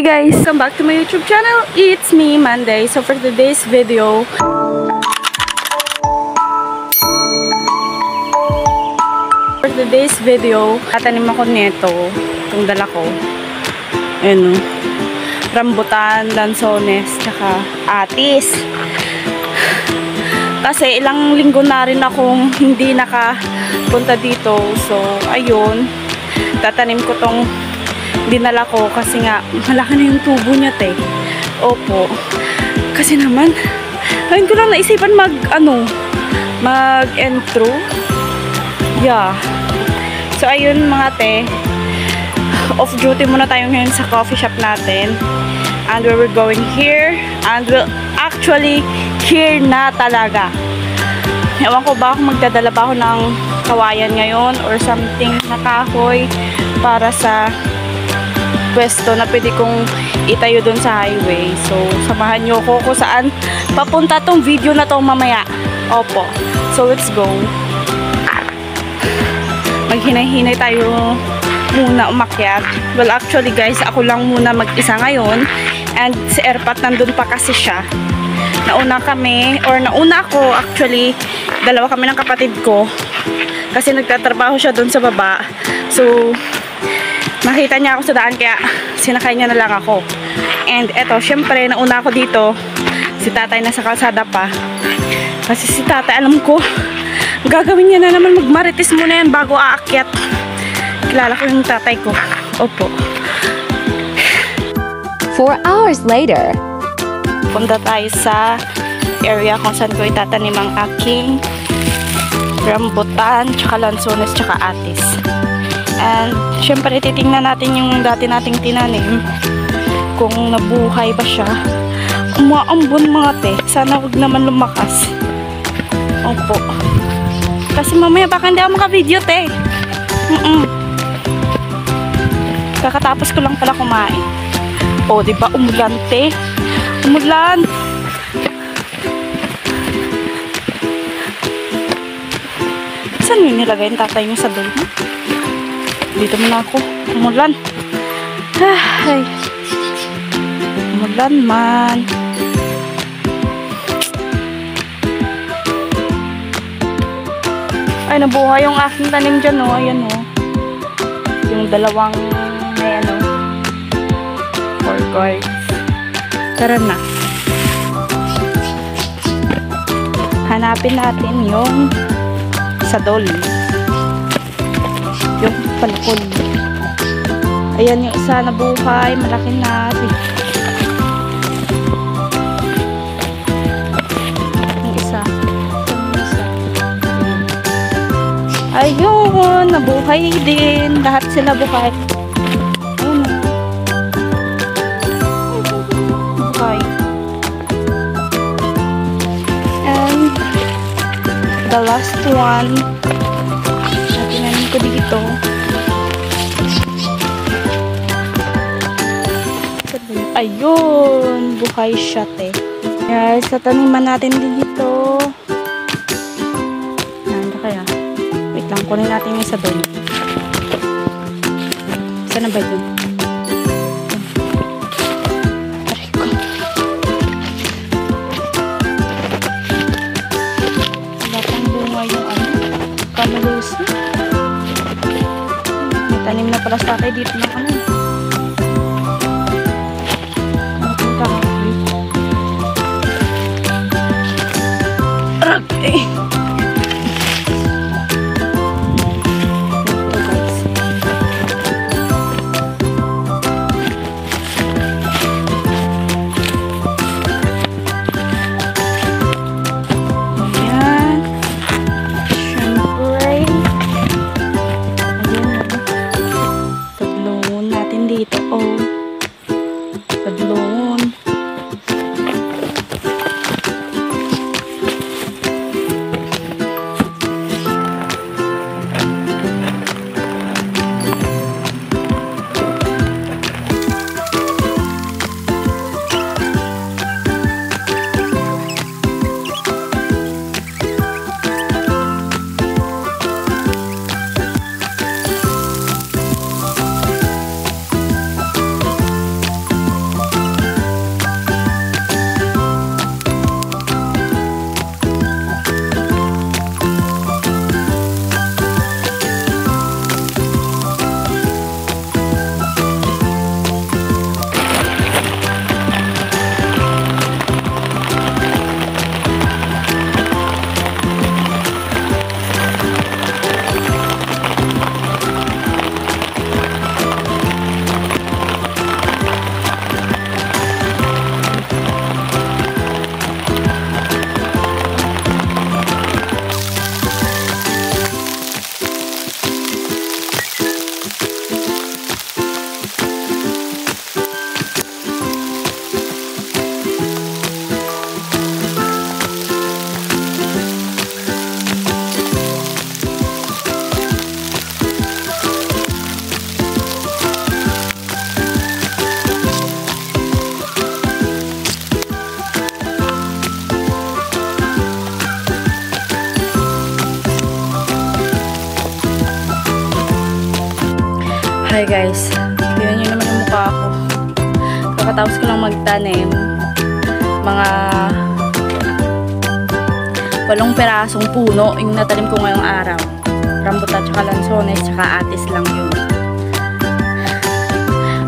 Hi guys! Welcome back to my YouTube channel. It's me, Monday. So for today's video, tatanim ako nito. Itong dala ko. Ayan o. Rambutan, lansones, tsaka atis. Kasi ilang linggo na rin akong hindi nakapunta dito. So, ayun. Tatanim ko tong dinala ko kasi nga malaki na yung tubo niya, te. Opo. Kasi naman, ayun ko lang naisipan mag-intro. Yeah. So, ayun mga te. Off-duty muna tayo ngayon sa coffee shop natin. And we're going here. And we'll actually here na talaga. Ewan ko ba kung magdadala ba ako ng kawayan ngayon or something na kahoy para sa pwesto na pwede kong itayo dun sa highway. So, samahan nyo ko kung saan papunta tong video na to mamaya. Opo. So, let's go. Maghinay-hinay tayo muna umakyat. Well, actually guys, ako lang muna mag-isa ngayon. And si Erpat nandun pa kasi siya. Nauna ako actually, dalawa kami ng kapatid ko. Kasi nagtatrabaho siya dun sa baba. So, nakita niya ako sa daan kaya sinakay niya na lang ako. And eto, syempre, nauna ako dito. Si tatay nasa kalsada pa. Kasi si tatay, alam ko, gagawin niya na naman, magmarites muna yan bago aakyat. Kilala ko yung tatay ko. Opo. 4 hours later. Punta tayo sa area kung saan ko itatanim ang aking rambutan, tsaka lansones, tsaka atis. And syempre titingnan natin yung dati nating tinanim kung nabuhay ba siya. Umaambon mga te. Sana wag naman lumakas. Opo. Kasi mamaya baka hindi ako maka-video te. Kakatapos ko lang pala kumain. O, diba? Umulan, te. Umulan. Saan yun nilagay yung tatay niyo sa doon? Dito muna ako. Umulan. Ay. Umulan man. Ay, nabuhay yung aking tanim dyan, oh. Ayan, oh. Yung dalawang may 4 gourds. Tara na. Hanapin natin yung sadol. Yung palakol. Ayan yung isa na buhay. Malaki na. Yung isa. Ayun. Nabuhay din. Lahat sila buhay. And the last one, tinanim ko dito. Ayun, buhay siya, te. Guys, tataniman natin dito. Nanda kaya? Wait lang, kunin natin yung isa doon. Saan na ba yun? May tanim na pala sa akin dito na ano. Okay. Hi guys, tingnan nyo naman yung mukha ko. Kakatapos ko lang magtanim. Mga 8 perasong puno yung natanim ko ngayong araw. Rambutan, tsaka lansones, tsaka atis lang yun.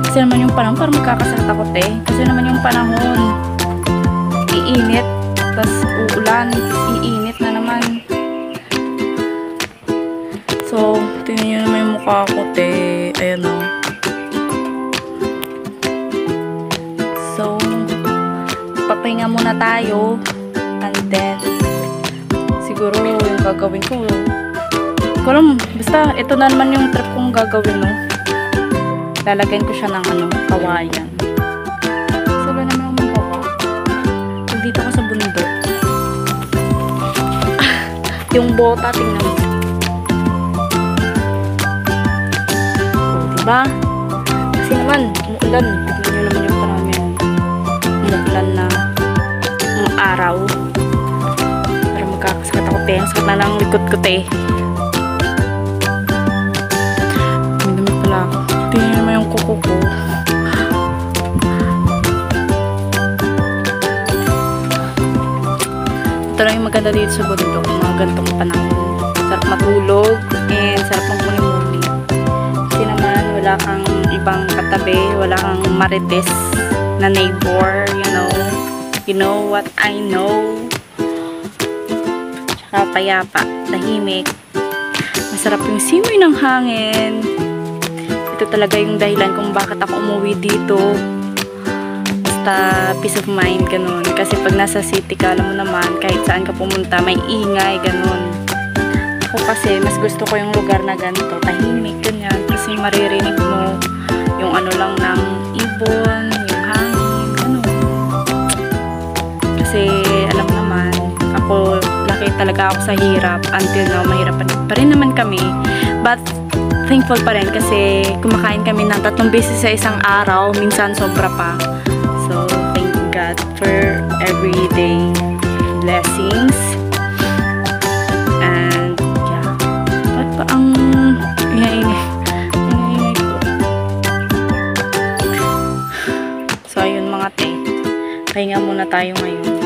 Kasi naman yung panahon, parang magkakasakit ako kasi naman yung panahon, iinit, tas uulan, tas iinit na naman. So, tingnan nyo naman yung mukha ko ayan o. So, papahinga muna tayo, and then siguro yung gagawin ko, basta ito na naman yung trip kong gagawin, no? Lalagyan ko siya ng kawayan. So, wala naman akong magawa. Dito ako sa bundok. Yung bota, tingnan mo. O, diba? Kasi naman, umuulan. Tignan nyo naman yung panahon yun. Umuulan na ang araw. Para magkakasakit ako, ang sakit na ng likod ko, May damit pala ako. Tingnan naman yung kuko ko. Ito lang yung maganda dito sa bundok. Mga gantong panahon. Sarap matulog and sarap magmuni-muni. Kasi naman wala kang ibang katabi. Wala kang marites na neighbor. You know what I know. Tsaka payapa. Tahimik. Masarap yung simoy ng hangin. Ito talaga yung dahilan kung bakit ako umuwi dito. Basta peace of mind, ganun. Kasi pag nasa city ka, alam mo naman, kahit saan ka pumunta, may ingay, ganun. Ako kasi, mas gusto ko yung lugar na ganito, tahimik, ganyan. Kasi maririnig mo yung lang ng ibon, yung hangin, ganun. Kasi, alam naman, ako, laki talaga ako sa hirap. Until now, mahirap pa rin naman kami. But, thankful pa rin kasi kumakain kami ng 3 beses sa isang araw, minsan sobra pa. So, thank God for everyday blessings. And, yeah. Ba't pa ang ingay ko? So, ayun mga pahinga muna tayo ngayon.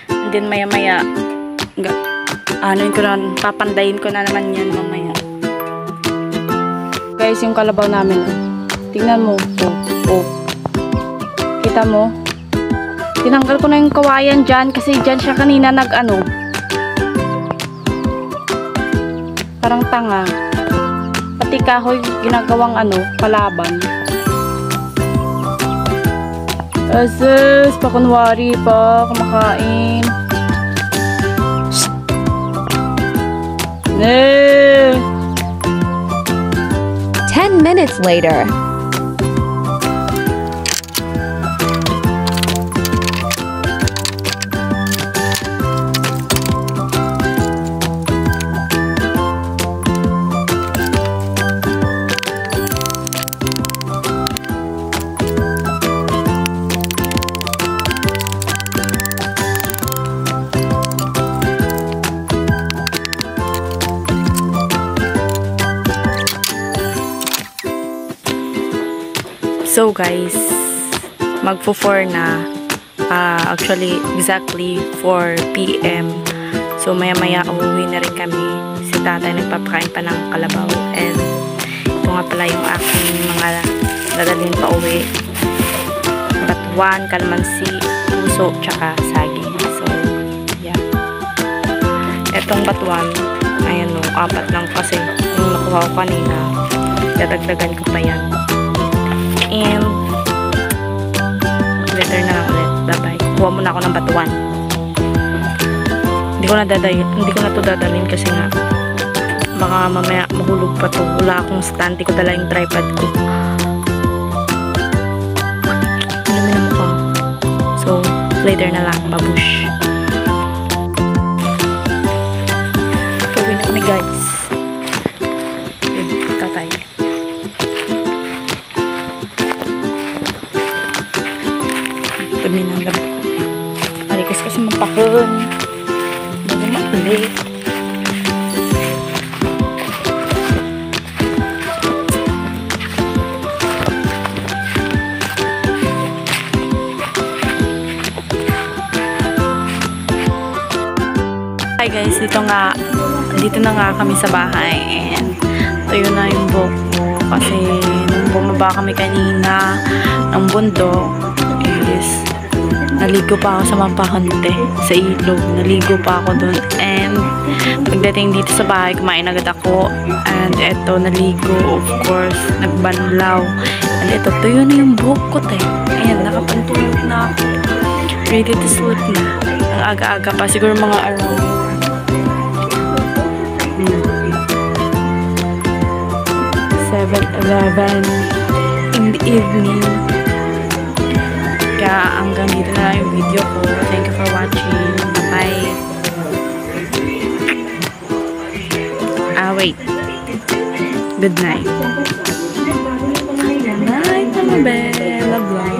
And then, maya-maya, papandayin ko na naman yan mamaya. Guys, yung kalabaw namin, tingnan mo, kita mo, tinanggal ko na yung kawayan dyan, kasi dyan siya kanina parang tanga, pati kahoy ginagawang kalaban. Asus, pakunwari pa, kumakain. Nee! 10 minutes later. So guys, magpo-4 na. Actually, exactly 4 PM. So maya-maya uuwi na rin kami. Si tatay nagpapakain pa ng kalabaw. And ito nga pala yung aking mga dadalhin pa uwi. Batuan, kalamansi, puso, tsaka saging. So, yeah. Etong batuan, ayan o, 4 lang kasi yung nakuha ko kanina. Dadagdagan ko pa yan. And later na lang ulit. Bye-bye. Kuha muna ako ng batuan. Hindi ko na to dadalhin kasi nga baka mamaya mahulog pa to. Wala akong stand. Hindi ko dala yung tripod ko. Inumin na mukha. So, later na lang. Babush. Gawin na kami guys. Okay, tatay. Dumi ng gabi. Marikas kasi magpakon. Bago makulit. Hi guys, dito na nga kami sa bahay and tuyo na yung buhok ko kasi nung bumaba kami kanina ng bundok is naligo pa ako sa Mampahante, sa ilog. Naligo pa ako dun and pagdating dito sa bahay, kumain agad ako and eto, naligo, of course, nagbanlaw and eto, tuyo na yung buhok ko ayan, nakapantulog na ako, ready to sleep na. Ang aga-aga pa, siguro mga around 7:11 in the evening. Kaya hanggang dito na lang yung video ko. Thank you for watching. Bye. Wait. Good night. Good night, mga bella vlog.